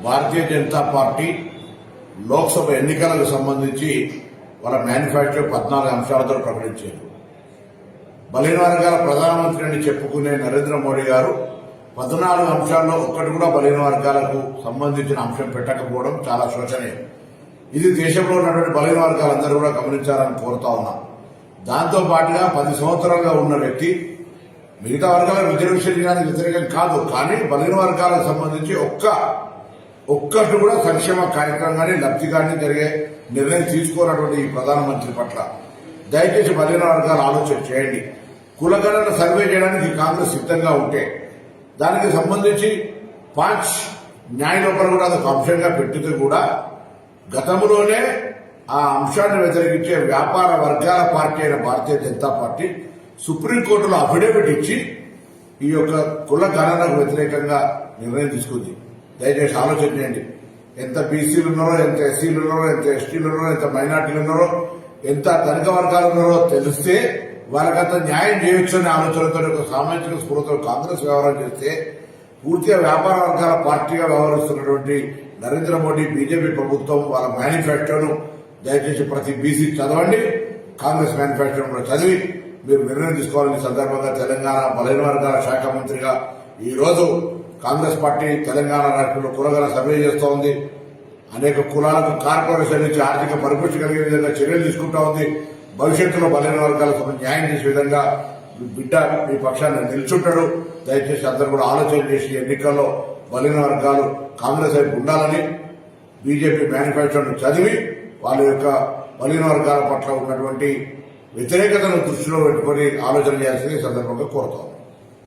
Bharatiya Janata party Lok Sabha ఎన్నికలకు సంబంధించి వాళ్ళ మేనిఫెస్టో 14 అంశాలతో ప్రకటించారు. బలహీన వర్గాల ప్రధానమంత్రి అని చెప్పుకునే నరేంద్ర మోడీ గారు 14 అంశాల్లో ఒక్కటి కూడా బలహీన వర్గాలకు సంబంధించిన అంశం పెట్టకపోవడం చాలా శోచనీయం. ఇది దేశంలో ఉన్నటువంటి బలహీన వర్గాలందరూ కూడా గమనించాలని కోరుతా ఉన్నాం. దాంతో పాటుగా 10 సంవత్సరాలుగా ఉన్న వ్యక్తి మిగతా వర్గాల రిజర్వేషన్ చేయడానికి వ్యతిరేకం కాదు, కానీ బలహీన వర్గాలకు సంబంధించి ఒక్కటి కూడా సంక్షేమ కార్యక్రమం కానీ లబ్ధి కానీ జరిగే నిర్ణయం తీసుకోనటువంటి ఈ ప్రధానమంత్రి పట్ల దయచేసి బలహీన వర్గాలు ఆలోచన చేయండి. కులగణన సర్వే చేయడానికి కాంగ్రెస్ సిద్ధంగా ఉంటే దానికి సంబంధించి పాంచ్ న్యాయ లోపల కూడా అదొక అంశంగా పెట్టితే కూడా గతంలోనే ఆ అంశాన్ని వ్యతిరేకించే వ్యాపార వర్గాల పార్టీ అయిన భారతీయ జనతా పార్టీ సుప్రీంకోర్టులో అఫిడవిట్ ఇచ్చి ఈ యొక్క కుల గణనకు వ్యతిరేకంగా నిర్ణయం తీసుకుంది. దయచేసి ఆలోచన చేయండి. ఎంత బీసీలు ఉన్నారో, ఎంత ఎస్సీలు ఉన్నారో, ఎంత ఎస్టీలు ఉన్నారో, ఎంత మైనార్టీలు ఉన్నారో, ఎంత ధనిక వర్గాలు ఉన్నారో తెలిస్తే వాళ్ళకంత న్యాయం చేయొచ్చు అనే ఆలోచనతో ఒక సామాజిక స్ఫూర్తితో కాంగ్రెస్ వ్యవహారం చేస్తే పూర్తిగా వ్యాపార వర్గాల పార్టీగా వ్యవహరిస్తున్నటువంటి నరేంద్ర మోడీ బీజేపీ ప్రభుత్వం వాళ్ళ మేనిఫెస్టోను దయచేసి ప్రతి బీసీ చదవండి. కాంగ్రెస్ మేనిఫెస్టోను కూడా చదివి మీరు నిర్ణయం తీసుకోవాలని సందర్భంగా తెలంగాణ బలహీన వర్గాల శాఖ మంత్రిగా ఈ రోజు కాంగ్రెస్ పార్టీ తెలంగాణ రాష్ట్రంలో కులగణ సర్వే చేస్తూ ఉంది. అనేక కులాలకు కార్పొరేషన్ నుంచి ఆర్థిక పరిపుష్టి కలిగే విధంగా చర్యలు తీసుకుంటా ఉంది. భవిష్యత్తులో బలహీన వర్గాలకు న్యాయం చేసే విధంగా బిడ్డ మీ పక్షాన్ని నిల్చుంటాడు. దయచేసి అందరూ కూడా ఆలోచన చేసి ఎన్నికల్లో బలహీన వర్గాలు కాంగ్రెస్ వైపు ఉండాలని బీజేపీ మేనిఫెస్టోను చదివి వాళ్ళ యొక్క బలహీన వర్గాల పట్ల ఉన్నటువంటి వ్యతిరేకతను దృష్టిలో పెట్టుకుని ఆలోచన చేయాల్సింది ఈ సందర్భంగా కోరుతాం.